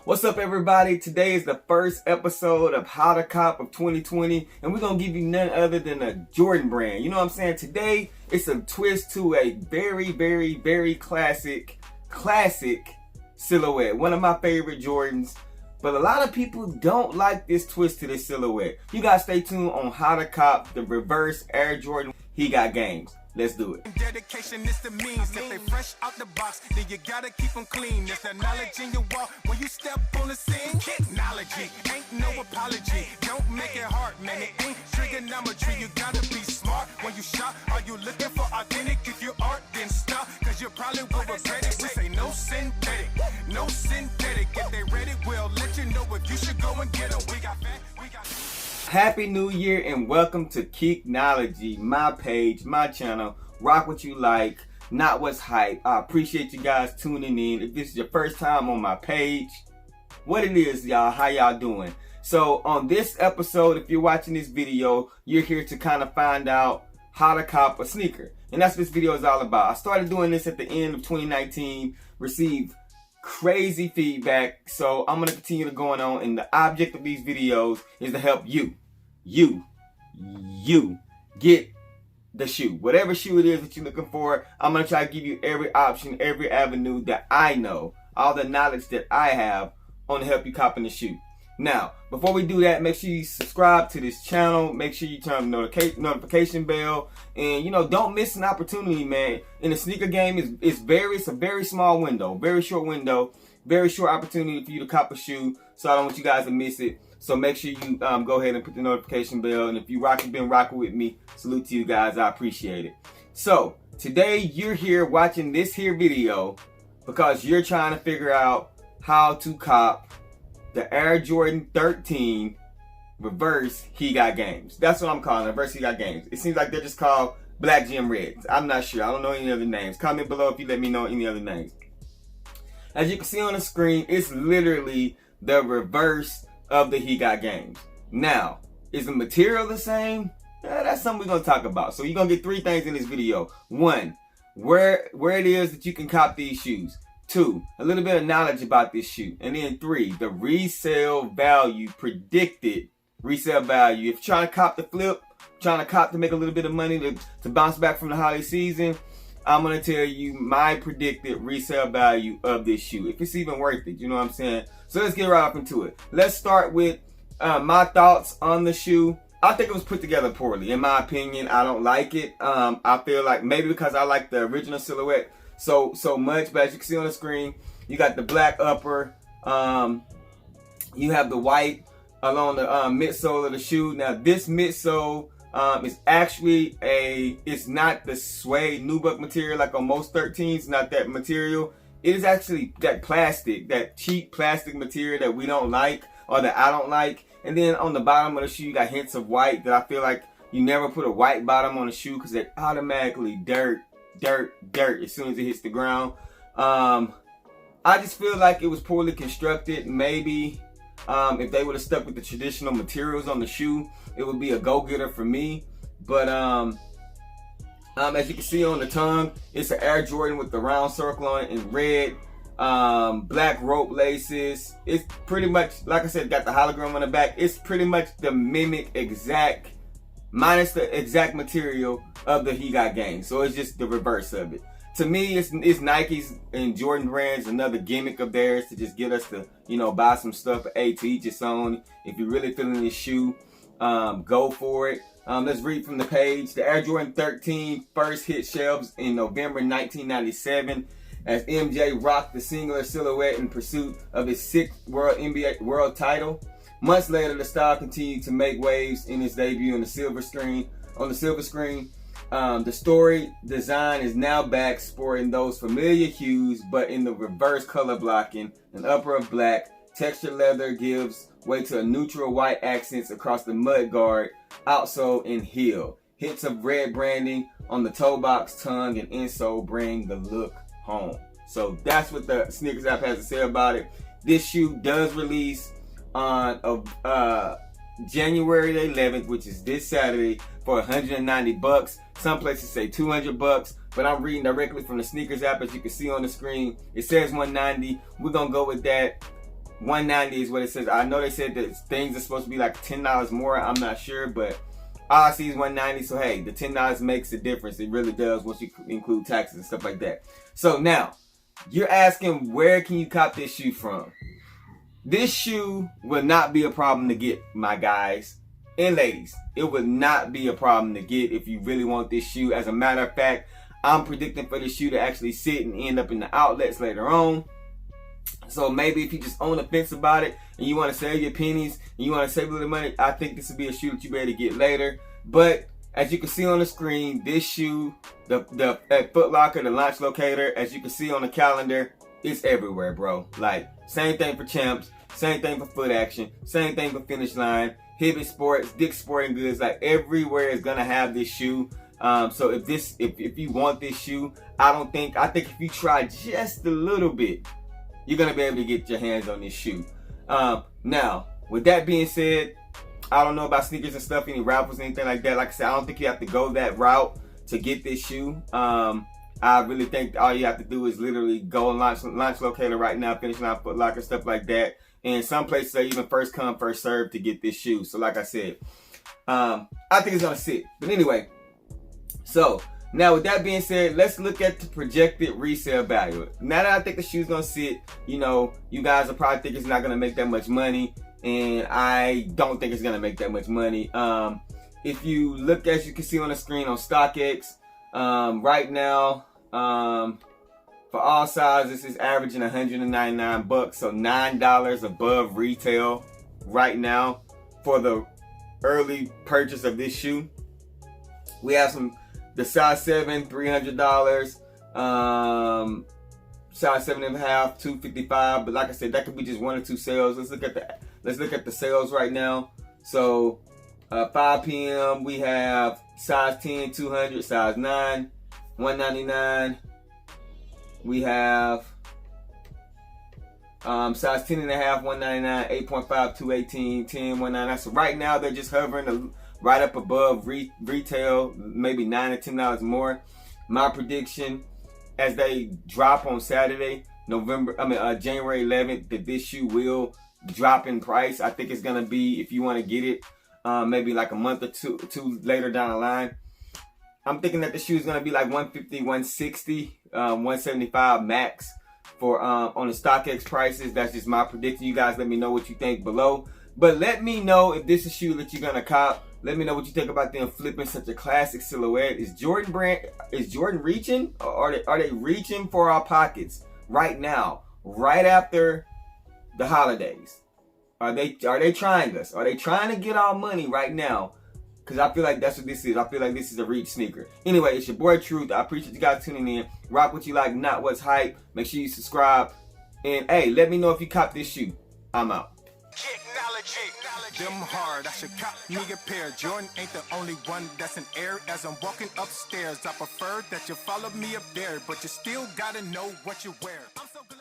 What's up, everybody? Today is the first episode of How to Cop of 2020, and we're going to give you none other than a Jordan brand. You know what I'm saying? Today, it's a twist to a very classic silhouette. One of my favorite Jordans, but a lot of people don't like this twist to this silhouette. You guys stay tuned on How to Cop the reverse Air Jordan. He got games. Let's do it. Dedication is the means. If they fresh out the box, then you gotta keep them clean. There's the knowledge in your walk when you step on the scene. Technology ain't no apology. Don't make it hard, man. It ain't trigonometry. You gotta be smart when you shop. Are you looking for authentic? If you aren't, then stop, cause you probably will regret it. We say no synthetic, no synthetic. If they ready, we'll let you know if you should go and get them. We got fat, we got. Happy New Year and welcome to Geeknology, my page, my channel. Rock what you like, not what's hype. I appreciate you guys tuning in. If this is your first time on my page, what it is, y'all, how y'all doing? So on this episode, if you're watching this video, you're here to kind of find out how to cop a sneaker. And that's what this video is all about. I started doing this at the end of 2019, received crazy feedback, so I'm gonna continue to go on, and the object of these videos is to help you get the shoe. Whatever shoe it is that you're looking for, I'm gonna try to give you every option, every avenue that I know, all the knowledge that I have on to help you cop in the shoe. Now, before we do that, make sure you subscribe to this channel. Make sure you turn on the notification bell, and don't miss an opportunity, man. In the sneaker game, it's a very small window, very short window, very short opportunity for you to cop a shoe. So I don't want you guys to miss it. So make sure you go ahead and put the notification bell. And if you been rocking with me, salute to you guys. I appreciate it. So today you're here watching this here video because you're trying to figure out how to cop the Air Jordan 13 reverse He Got Games. That's what I'm calling it, reverse He Got Games. It seems like they're just called Black Gem Reds. I'm not sure. I don't know any other names. Comment below if you let me know any other names. As you can see on the screen, it's literally the reverse of the He Got Games. Now, is the material the same? That's something we're going to talk about. So you're going to get three things in this video. One, where it is that you can cop these shoes. Two, a little bit of knowledge about this shoe. And then three, the resale value, predicted resale value. If you're trying to cop the flip, trying to cop to make a little bit of money to bounce back from the holiday season, I'm going to tell you my predicted resale value of this shoe, if it's even worth it. You know what I'm saying? So let's get right up into it. Let's start with my thoughts on the shoe. I think it was put together poorly. In my opinion, I don't like it. I feel like maybe because I like the original silhouette so much, but as you can see on the screen, you got the black upper, you have the white along the midsole of the shoe. Now this midsole is actually it's not the suede nubuck material like on most 13s, not that material. It is actually that plastic, that cheap plastic material that we don't like, or that I don't like. And then on the bottom of the shoe, you got hints of white that I feel like you never put a white bottom on a shoe because they're automatically dirt as soon as it hits the ground. I just feel like it was poorly constructed. Maybe if they would have stuck with the traditional materials on the shoe, it would be a go-getter for me. But as you can see on the tongue, it's an Air Jordan with the round circle on it in red, black rope laces. It's pretty much, like I said, got the hologram on the back. It's pretty much the mimic exact, minus the exact material of the He Got Games. So it's just the reverse of it. To me, it's Nike's and Jordan brands, another gimmick of theirs to just get us to, buy some stuff. Hey, to each its own. If you're really feeling this shoe, go for it. Let's read from the page. The Air Jordan 13 first hit shelves in November 1997 as MJ rocked the singular silhouette in pursuit of his 6th NBA world title. Months later, the style continued to make waves in its debut on the silver screen. The story design is now back, sporting those familiar hues, but in the reverse color blocking. An upper of black, textured leather gives way to a neutral white accents across the mud guard, outsole, and heel. Hits of red branding on the toe box, tongue, and insole bring the look home. So that's what the Sneakers app has to say about it. This shoe does release on January the 11th, which is this Saturday, for $190. Some places say $200, but I'm reading directly from the Sneakers app. As you can see on the screen, it says $190. We're gonna go with that. $190 is what it says. I know they said that things are supposed to be like $10 more. I'm not sure, but all I see is $190. So hey, the $10 makes a difference. It really does once you include taxes and stuff like that. So now, you're asking, where can you cop this shoe from? This shoe will not be a problem to get, my guys and ladies. It would not be a problem to get if you really want this shoe. As a matter of fact, I'm predicting for this shoe to actually sit and end up in the outlets later on. So maybe if you just on the fence about it and you want to save your pennies and you want to save a little money, I think this would be a shoe that you better get later. But as you can see on the screen, this shoe, at Foot Locker, the launch locator, as you can see on the calendar, it's everywhere, bro. Like, same thing for Champs, same thing for Foot Action, same thing for Finish Line, Hibbett Sports, Dick's Sporting Goods. Like, everywhere is gonna have this shoe. So if you want this shoe, I think if you try just a little bit, you're gonna be able to get your hands on this shoe. Now, with that being said, I don't know about sneakers and stuff, any raffles, anything like that. Like I said, I don't think you have to go that route to get this shoe. I really think all you have to do is literally go and launch locator right now, Finish Line, Foot Locker, stuff like that. And some places are even first come, first serve to get this shoe. So like I said, I think it's gonna sit. But anyway, so now with that being said, let's look at the projected resale value. Now that I think the shoe's gonna sit, you know, you guys will probably think it's not gonna make that much money, and I don't think it's gonna make that much money. If you look, as you can see on the screen on StockX, right now, for all sizes, it's averaging $199, so $9 above retail right now for the early purchase of this shoe. We have the size 7, $300, size 7.5, $255. But like I said, that could be just 1 or 2 sales. Let's look at the sales right now. So 5 p.m. we have size 10, $200, size 9, $199. We have size 10.5, $199, 8.5, $218, 10, $199. So right now they're just hovering right up above retail, maybe $9 or $10 more. My prediction, as they drop on Saturday, January 11th, that this shoe will drop in price. I think it's gonna be, if you want to get it, maybe like a month or two later down the line. I'm thinking that the shoe is gonna be like $150, $160, $175 max for on the StockX prices. That's just my prediction. You guys let me know what you think below. But let me know if this is a shoe that you're gonna cop. Let me know what you think about them flipping such a classic silhouette. Is Jordan reaching, or are they reaching for our pockets right now, right after the holidays? Are they trying us? Are they trying to get our money right now? Because I feel like that's what this is. I feel like this is a reach sneaker. Anyway, it's your boy Truth. I appreciate you guys tuning in. Rock what you like, not what's hype. Make sure you subscribe. And hey, let me know if you cop this shoe. I'm out. Them hard, I should cop me a pair. Jordan ain't the only one that's in air. As I'm walking upstairs, I prefer that you follow me up there, but you still gotta know what you wear. I'm so glad